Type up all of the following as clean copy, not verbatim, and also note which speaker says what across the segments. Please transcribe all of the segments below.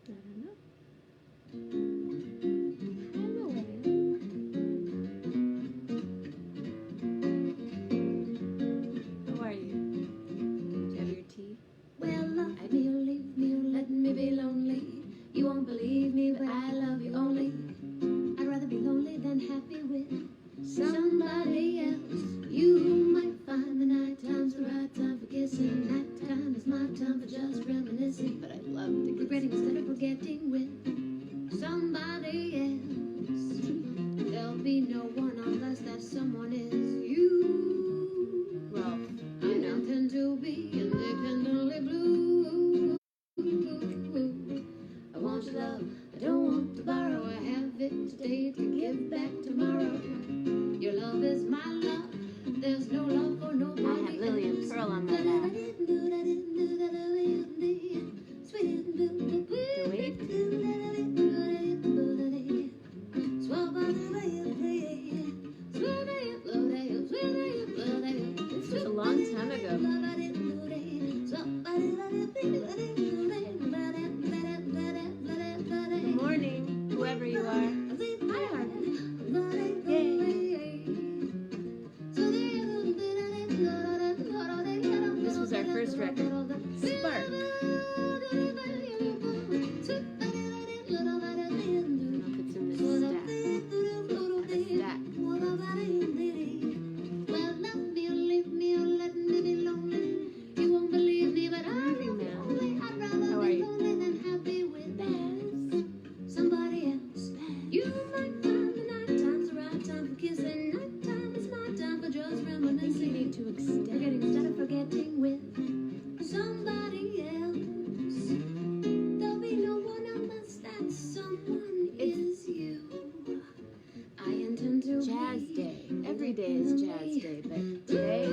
Speaker 1: I don't know. Hello, how are you? Do you have your tea?
Speaker 2: Well, love me or leave me or let me be lonely. You won't believe me, but I love you only. I'd rather be lonely than happy with somebody else. You might find the night time's the right time for kissing. Night time is my time for just reminiscing. But I'd love to regretting instead of forgetting with somebody else. There'll be no one unless that someone is you.
Speaker 1: Well,
Speaker 2: I intend to be independently blue. I want your love, I don't want to borrow. I have it today to give back tomorrow. Your love is my love. There's no love for nobody.
Speaker 1: I have Lily and Pearl on my lap. The wave. This was a long time ago. Good morning, whoever you are. Hi, Harvey. Yay. This was our first record. Spark. I don't know if it's in this stack. A stack.
Speaker 2: Well, love me or leave me or let me be lonely. You won't believe me, but I'm lonely. I'd rather
Speaker 1: How are
Speaker 2: be
Speaker 1: you?
Speaker 2: lonely than happy with somebody else. You might find the night time's the right time for kissing. Night time is my time for just
Speaker 1: I think you
Speaker 2: reminiscing.
Speaker 1: need to extend.
Speaker 2: Forgetting instead of forgetting with somebody else. There'll be no one unless that someone is you. I intend to
Speaker 1: Jazz
Speaker 2: be
Speaker 1: day. Every day is jazz day, but today,
Speaker 2: I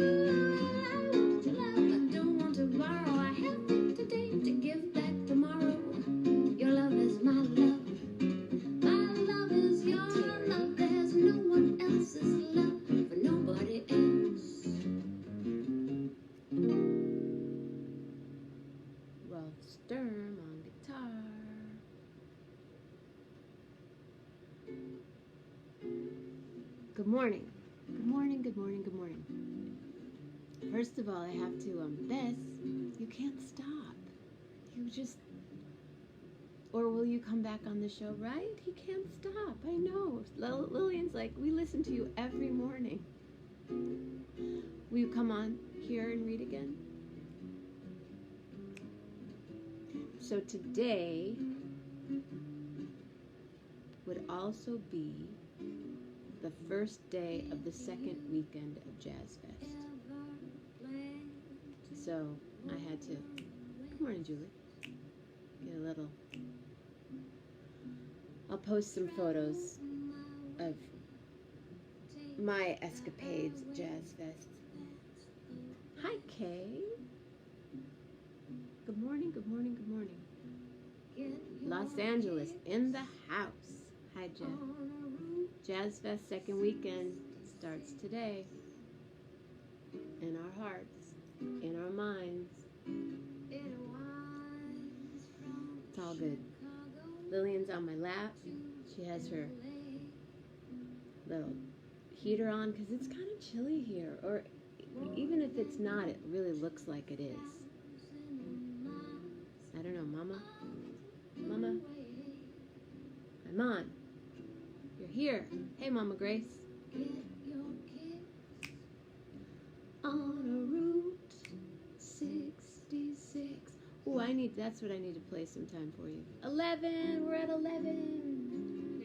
Speaker 2: want your love, I don't want to borrow. I have it today to give back tomorrow. Your love is my love. My love is your love. There's no one else's love for nobody else.
Speaker 1: well, Sturm on guitar. Good morning. Good morning, good morning, good morning. First of all, I have to, Bess, you can't stop. You just, or will you come back on the show, right? He can't stop, I know. Lillian's like, we listen to you every morning. Will you come on here and read again? So today would also be the first day of the second weekend of Jazz Fest. So I had to, good morning, Julie, get a little, I'll post some photos of my escapades at Jazz Fest. Hi, Kay. Good morning, good morning, good morning. Los Angeles in the house. Hi, Jeff. Jazz Fest second weekend starts today. In our hearts, in our minds. It's all good. Lillian's on my lap. She has her little heater on because it's kind of chilly here. Or even if it's not, it really looks like it is. I don't know, Mama? Mama? I'm on. You're here. Hey, Mama Grace. On a Route 66. Oh, that's what I need to play sometime for you. 11, we're at 11.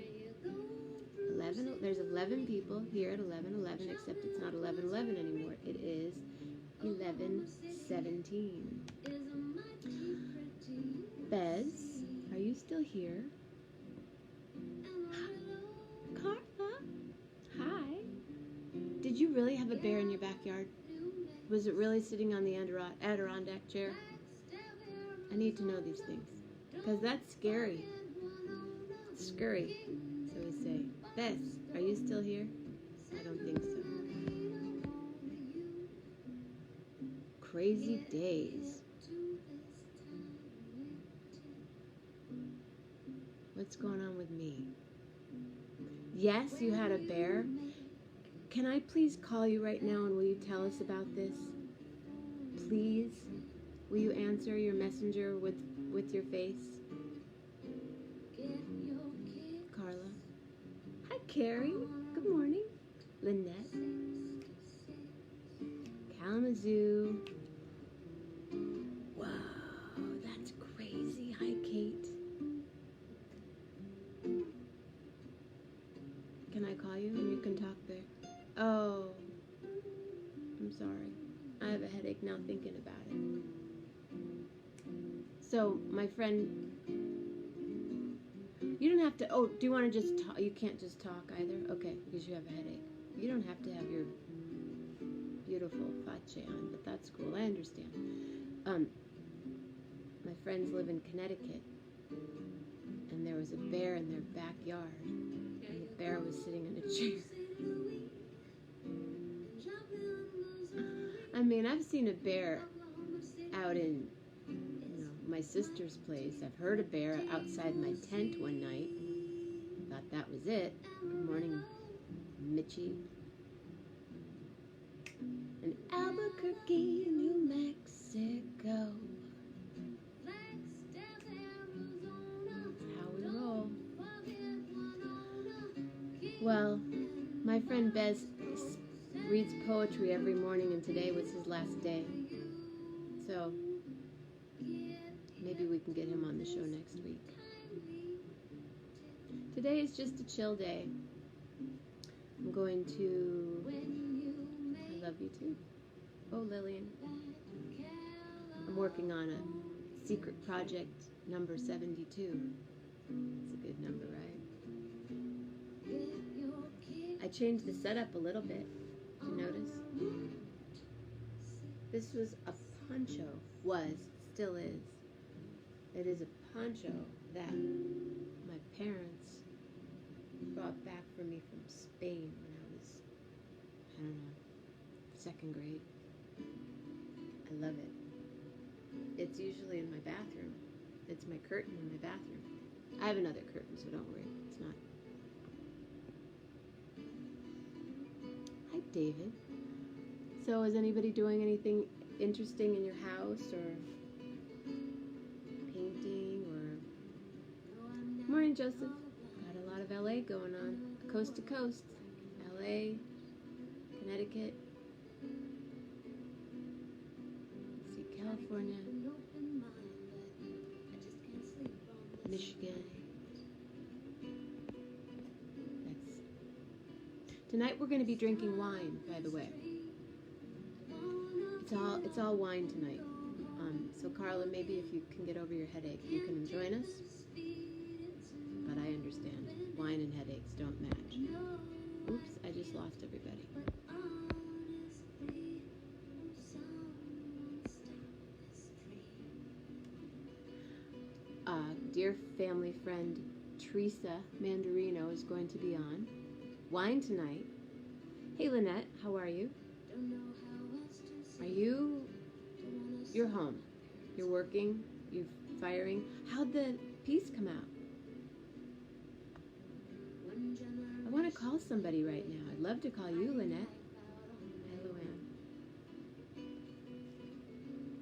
Speaker 1: 11, there's 11 people here at 11:11, except it's not 11:11 anymore. It is 11:17. Bez, are you still here? Carla, hi. Did you really have a bear in your backyard? Was it really sitting on the Adirondack chair? I need to know these things, because that's scary. It's scary. So we say, Bess, are you still here? I don't think so. Crazy days. What's going on with me? Yes, you had a bear. Can I please call you right now and will you tell us about this? Please? Will you answer your messenger with your face? Carla. Hi, Carrie. Good morning. Lynette. Kalamazoo. Whoa, that's crazy. Hi, Kate. Can I call you and you can talk there? Oh, I'm sorry. I have a headache now thinking about it. So, my friend, you don't have to, oh, do you want to just talk? You can't just talk either? Okay, because you have a headache. You don't have to have your beautiful face on, but that's cool. I understand. My friends live in Connecticut, and there was a bear in their backyard, and the bear was sitting in a chair. I mean, I've seen a bear out in, my sister's place. I've heard a bear outside my tent one night. Thought that was it. Good morning, Mitchie. In Albuquerque, New Mexico. That's how we roll. Well, my friend Bez reads poetry every morning, and today was his last day. So maybe we can get him on the show next week. Today is just a chill day. I'm going to... I love you too. Oh, Lillian. I'm working on a secret project number 72. It's a good number, right? I changed the setup a little bit. Did you notice? This was a poncho. Still is. It is a poncho that my parents brought back for me from Spain when I was, I don't know, 2nd grade. I love it. It's usually in my bathroom. It's my curtain in my bathroom. I have another curtain, so don't worry. It's not. Hi, David. So is anybody doing anything interesting in your house or painting or... Morning, Joseph. Got a lot of LA going on. Coast to coast. LA, Connecticut. Let's see, California. Michigan. Tonight we're going to be drinking wine, by the way. It's all wine tonight. So Carla, maybe if you can get over your headache, you can join us. But I understand. Wine and headaches don't match. Oops, I just lost everybody. Dear family friend Teresa Mandarino is going to be on. Wine tonight. Hey Lynette, how are you? You're home. You're working. You're firing. How'd the piece come out? I want to call somebody right now. I'd love to call you, Lynette. Hi,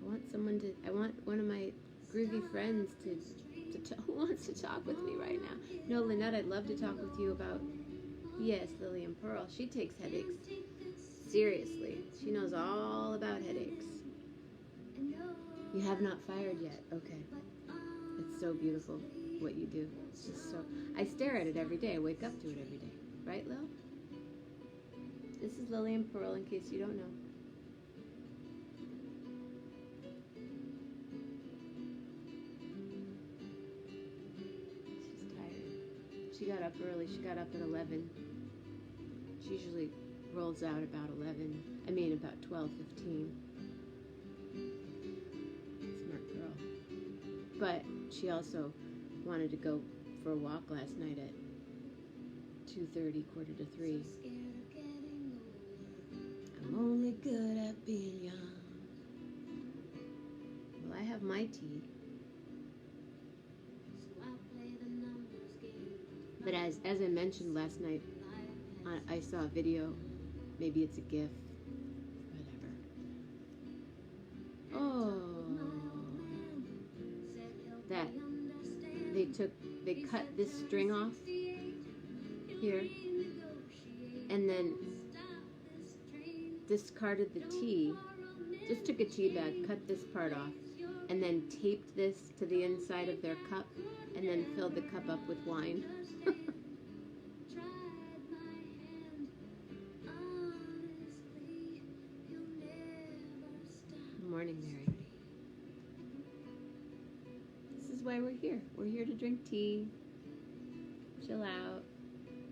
Speaker 1: Luann. I want one of my groovy friends who wants to talk with me right now. No, Lynette, I'd love to talk with you about, yes, Lillian Pearl. She takes headaches seriously. She knows all about headaches. You have not fired yet. Okay. It's so beautiful what you do. It's just so... I stare at it every day. I wake up to it every day. Right, Lil? This is Lillian Pearl, in case you don't know. She's tired. She got up early. She got up at 11. She usually rolls out about 12:15. Smart girl. But she also wanted to go for a walk last night at 2:30, 2:45. I'm only good at being young. Well, I have my tea. But as I mentioned last night, I saw a video. Maybe it's a GIF. Whatever. Oh, that they cut this string off here, and then discarded the tea. Just took a tea bag, cut this part off, and then taped this to the inside of their cup, and then filled the cup up with wine. Good morning, Mary. This is why we're here. We're here to drink tea, chill out,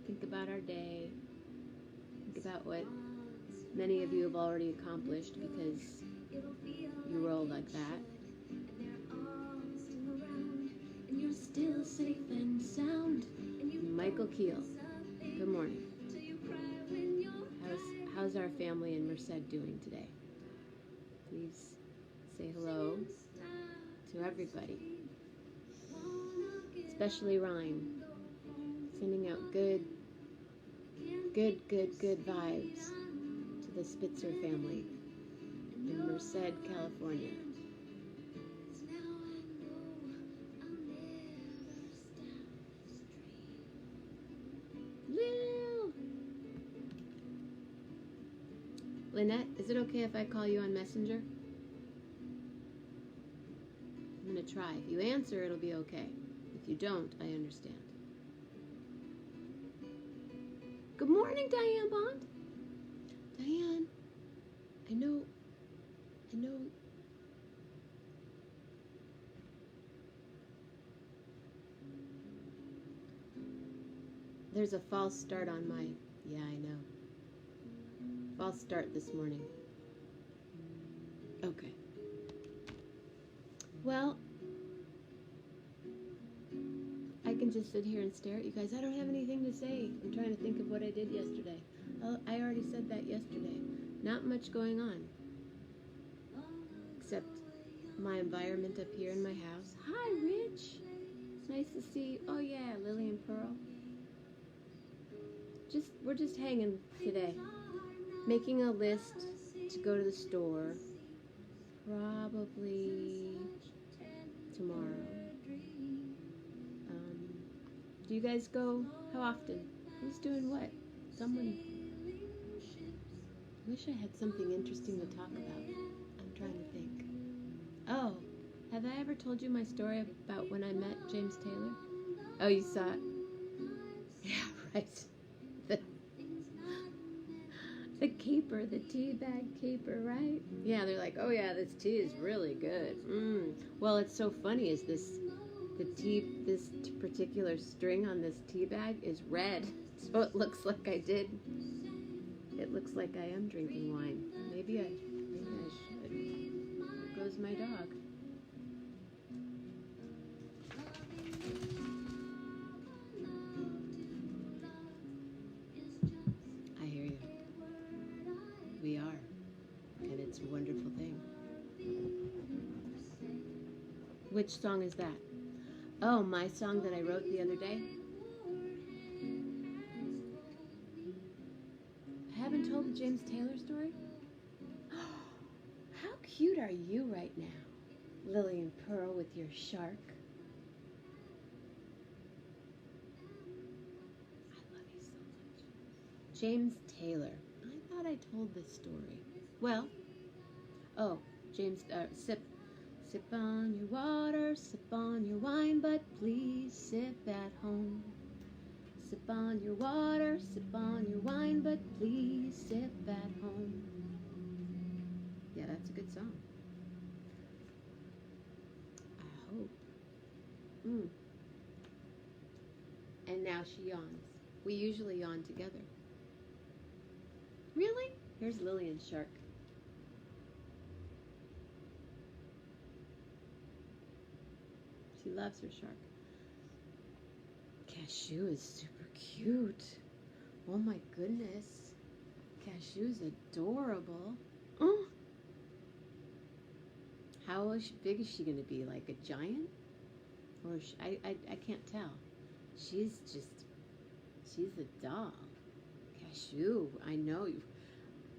Speaker 1: think about our day, think about what many of you have already accomplished because you roll like that. And you're still safe and sound. Michael Keel, good morning. How's our family in Merced doing today? Please say hello to everybody, especially Ryan, sending out good vibes to the Spitzer family in Merced, California. Lil! Lynette, is it okay if I call you on Messenger? I'm going to try. If you answer, it'll be okay. If you don't, I understand. Good morning, Diane Bond. Diane, I know. There's a false start on my, yeah, I know. False start this morning. Okay. Well, I can just sit here and stare at you guys. I don't have anything to say. I'm trying to think of what I did yesterday. I already said that yesterday. Not much going on. Except my environment up here in my house. Hi, Rich. Nice to see you. Oh, yeah, Lily and Pearl. We're just hanging today. Making a list to go to the store. Probably tomorrow. Do you guys go? How often? Who's doing what? Someone. I wish I had something interesting to talk about. I'm trying to think. Oh, have I ever told you my story about when I met James Taylor? Oh, you saw it? Yeah, right. The caper, the tea bag caper, right? Yeah, they're like, oh yeah, this tea is really good. Well, it's so funny is this particular string on this tea bag is red, so it looks like it looks like I am drinking wine. Maybe I should. There goes my dog. I hear you. We are, and it's a wonderful thing. Which song is that? Oh, my song that I wrote the other day? I haven't told the James Taylor story? How cute are you right now? Lily and Pearl with your shark. I love you so much. James Taylor. I thought I told this story. Well, James, sip on your water, sip on your wine, but please sip at home. Sip on your water, sip on your wine, but please sip at home. Yeah, that's a good song. I hope. And now she yawns. We usually yawn together. Really? Here's Lillian's shark. She loves her shark. Cashew is super cute. Oh my goodness. Cashew's adorable. Oh. How big is she going to be? Like a giant? Or I can't tell. She's just She's a doll. Cashew, I know.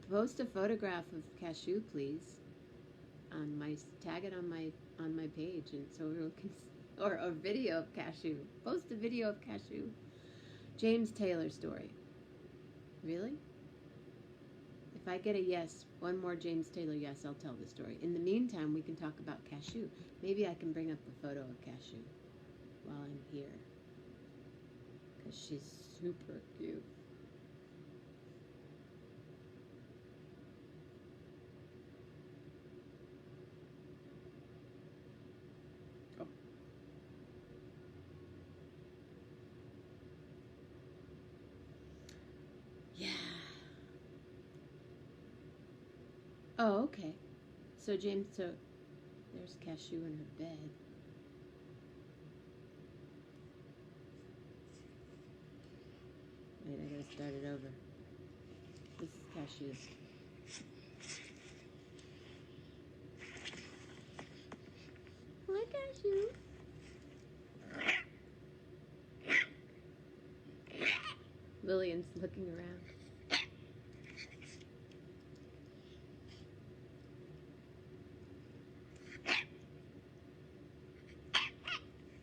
Speaker 1: Post a photograph of Cashew, please. On my tag it on my page, and so everyone can, or a video of Cashew. Post a video of Cashew. James Taylor story. Really? If I get a yes, one more James Taylor yes, I'll tell the story. In the meantime, we can talk about Cashew. Maybe I can bring up the photo of Cashew while I'm here, because she's super cute. Oh. Yeah. Oh, okay. So there's Cashew in her bed. Wait, I gotta start it over. This is Cashew. Hi, Cashew. Lillian's looking around.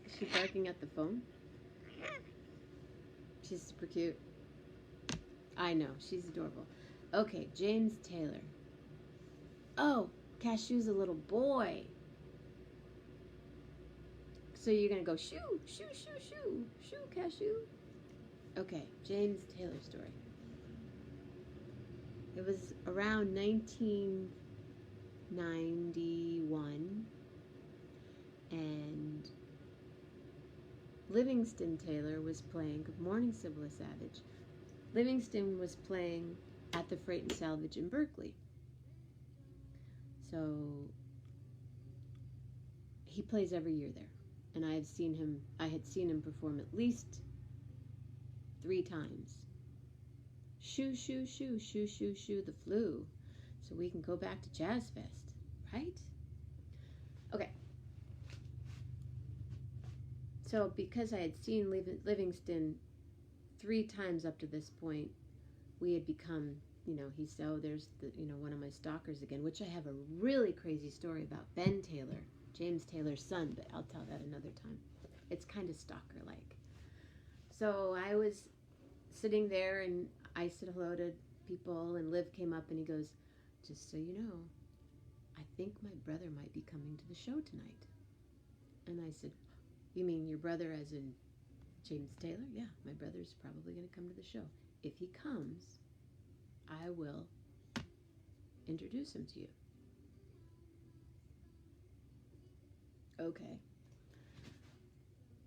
Speaker 1: Is she barking at the phone? She's super cute. I know, she's adorable. Okay, James Taylor. Oh, Cashew's a little boy. So you're gonna go shoo, shoo, shoo, shoo, shoo, Cashew. Okay, James Taylor story. It was around 1991, and Livingston Taylor was playing. Good morning, Sybil Savage. Livingston was playing at the Freight and Salvage in Berkeley. So he plays every year there, and I had seen him perform at least 3 times. Shoo, shoo, shoo, shoo, shoo, shoo, the flu. So we can go back to Jazz Fest, right? Okay. So because I had seen Livingston 3 times up to this point, we had become, he's, there's one of my stalkers again, which I have a really crazy story about. Ben Taylor, James Taylor's son, but I'll tell that another time. It's kind of stalker-like. So I was sitting there, and I said hello to people, and Liv came up, and he goes, just so you know, I think my brother might be coming to the show tonight. And I said, you mean your brother as in James Taylor? Yeah, my brother's probably going to come to the show. If he comes, I will introduce him to you. Okay.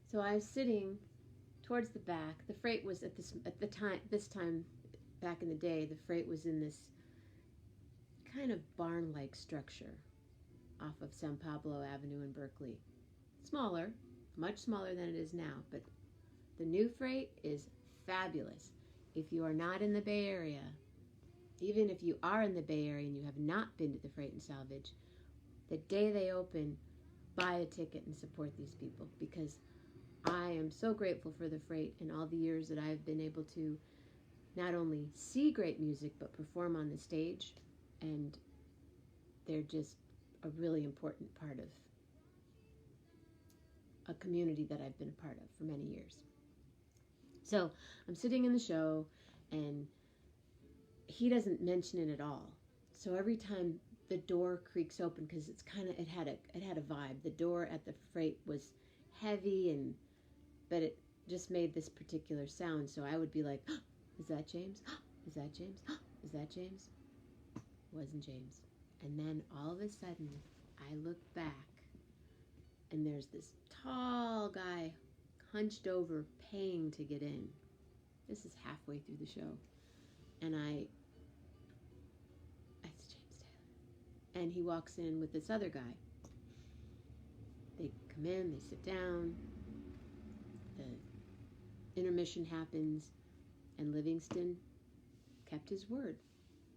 Speaker 1: So I was sitting towards the back. The Freight was this time back in the day, the Freight was in this kind of barn-like structure off of San Pablo Avenue in Berkeley. Smaller, much smaller than it is now, but the new Freight is fabulous. If you are not in the Bay Area, even if you are in the Bay Area and you have not been to the Freight and Salvage, the day they open, buy a ticket and support these people, because I am so grateful for the Freight and all the years that I've been able to not only see great music but perform on the stage, and they're just a really important part of a community that I've been a part of for many years. So I'm sitting in the show, and he doesn't mention it at all. So every time the door creaks open, because it had a vibe. The door at the Freight was heavy, but it just made this particular sound. So I would be like, oh, is that James? Oh, is that James? Oh, is that James? Wasn't James. And then all of a sudden, I look back, and there's this tall guy hunched over paying to get in. This is halfway through the show. And it's James Taylor. And he walks in with this other guy. They come in, they sit down, the intermission happens, and Livingston kept his word.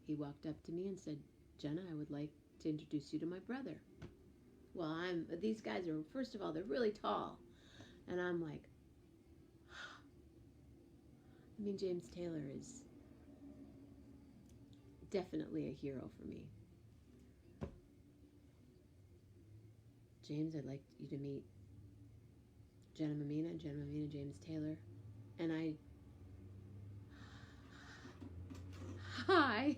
Speaker 1: He walked up to me and said, Jenna, I would like to introduce you to my brother. Well, these guys are, first of all, they're really tall. And I'm like, I mean, James Taylor is definitely a hero for me. James, I'd like you to meet Jenna Mammina, James Taylor. And hi,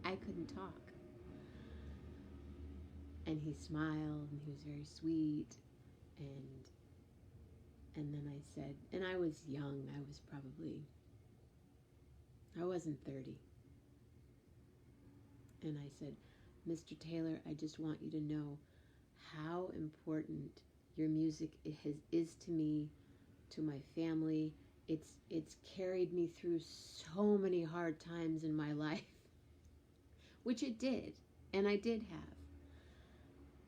Speaker 1: I couldn't talk. And he smiled, and he was very sweet, and then I said, and I was young, I wasn't 30. And I said, Mr. Taylor, I just want you to know how important your music is to me, to my family. It's carried me through so many hard times in my life, which it did, and I did have.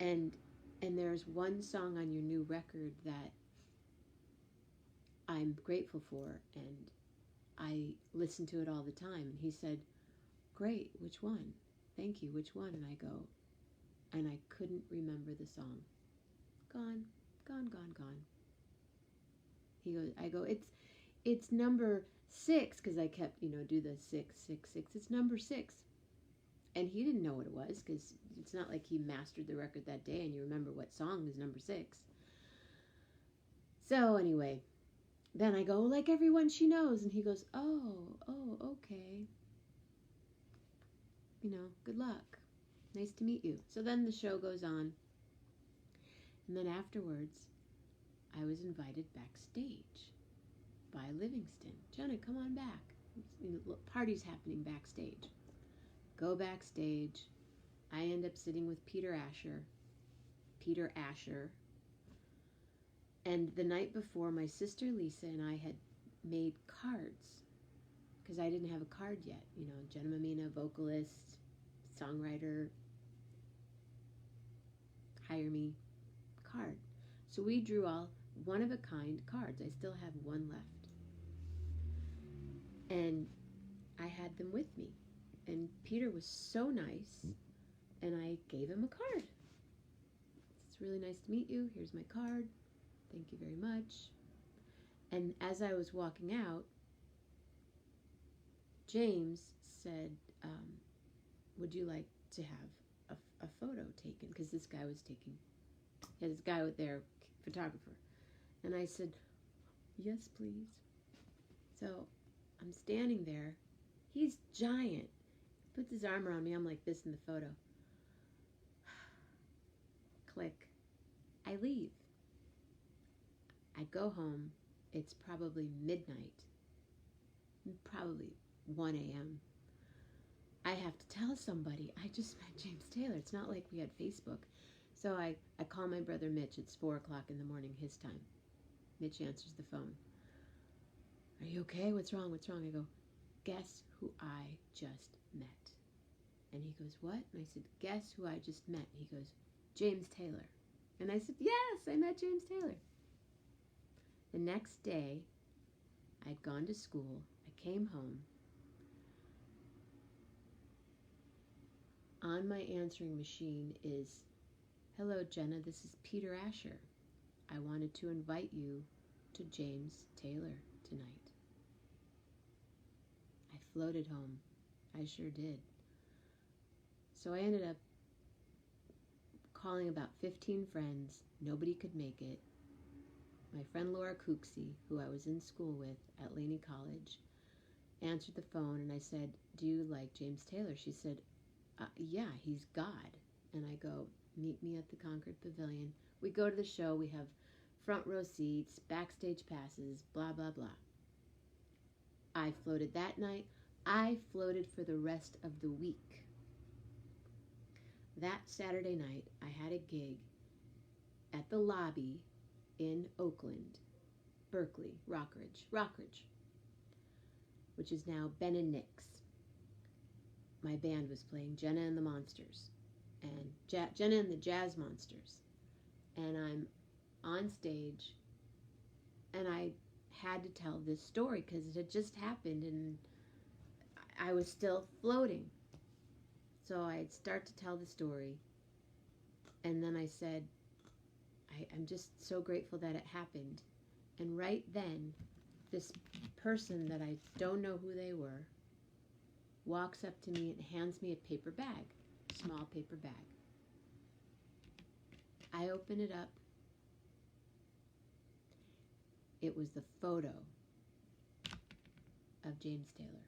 Speaker 1: And there's one song on your new record that I'm grateful for, and I listen to it all the time. And he said, great, which one? Thank you, which one? And I go, and I couldn't remember the song. Gone. He goes, I go, it's number 6, because I kept, do the 6, 6, 6. It's number 6. And he didn't know what it was, because it's not like he mastered the record that day and you remember what song is number 6. So anyway, then I go, like everyone she knows. And he goes, oh, okay. Good luck. Nice to meet you. So then the show goes on. And then afterwards, I was invited backstage by Livingston. Jenna, come on back. Party's happening backstage. Go backstage. I end up sitting with Peter Asher. And the night before, my sister Lisa and I had made cards, because I didn't have a card yet. Jenna Mammina, vocalist, songwriter, hire me, card. So we drew all one-of-a-kind cards. I still have one left. And I had them with me. And Peter was so nice, and I gave him a card. It's really nice to meet you. Here's my card. Thank you very much. And as I was walking out, James said, would you like to have a photo taken? Because this guy was taking, his guy with their photographer. And I said, yes, please. So I'm standing there. He's giant. Puts his arm around me. I'm like this in the photo. Click. I leave. I go home. It's probably midnight. Probably 1 a.m. I have to tell somebody. I just met James Taylor. It's not like we had Facebook. So I call my brother Mitch. It's 4 o'clock in the morning, his time. Mitch answers the phone. Are you okay? What's wrong? I go, guess who I just met? And he goes, what? And I said, guess who I just met? He goes, James Taylor. And I said, yes, I met James Taylor. The next day, I'd gone to school. I came home. On my answering machine is, hello, Jenna, this is Peter Asher. I wanted to invite you to James Taylor tonight. I floated home. I sure did. So I ended up calling about 15 friends. Nobody could make it. My friend Laura Cooksey, who I was in school with at Laney College, answered the phone, and I said, do you like James Taylor? She said, yeah, he's God. And I go, meet me at the Concord Pavilion. We go to the show. We have front row seats, backstage passes, blah, blah, blah. I floated that night. I floated for the rest of the week. That Saturday night, I had a gig at the lobby in Oakland, Berkeley, Rockridge, which is now Ben and Nick's. My band was playing Jenna and the Monsters, and Jenna and the Jazz Monsters. And I'm on stage, and I had to tell this story because it had just happened, and I was still floating. So I'd start to tell the story, and then I said, I'm just so grateful that it happened. And right then, this person that I don't know who they were walks up to me and hands me a paper bag, small paper bag. I open it up. It was the photo of James Taylor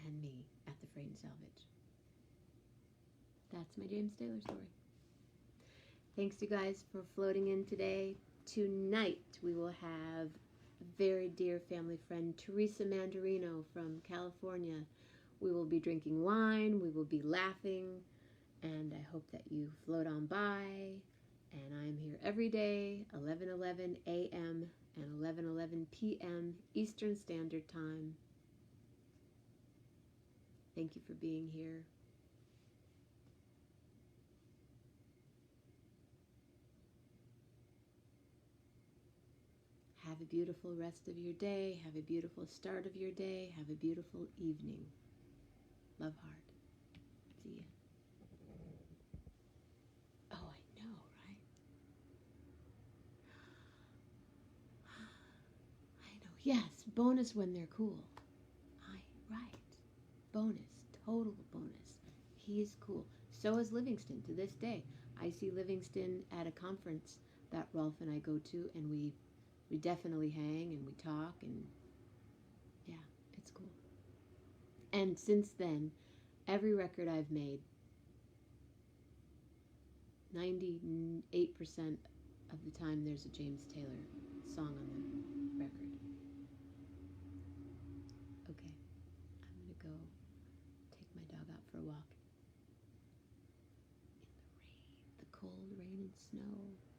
Speaker 1: and me at the Freight and Salvage. That's my James Taylor story. Thanks, you guys, for floating in today. Tonight, we will have a very dear family friend, Teresa Mandarino from California. We will be drinking wine, we will be laughing, and I hope that you float on by. And I'm here every day, 11:11 a.m. and 11:11 p.m. Eastern Standard Time. Thank you for being here. Have a beautiful rest of your day. Have a beautiful start of your day. Have a beautiful evening. Love hard. See ya. Oh, I know, right? I know. Yes, bonus when they're cool. Right. Bonus. Total bonus. He's cool. So is Livingston to this day. I see Livingston at a conference that Rolf and I go to, and we definitely hang and we talk, and yeah, it's cool. And since then, every record I've made, 98% of the time there's a James Taylor song on the record. Okay, I'm gonna go take my dog out for a walk in the rain, the cold rain and snow.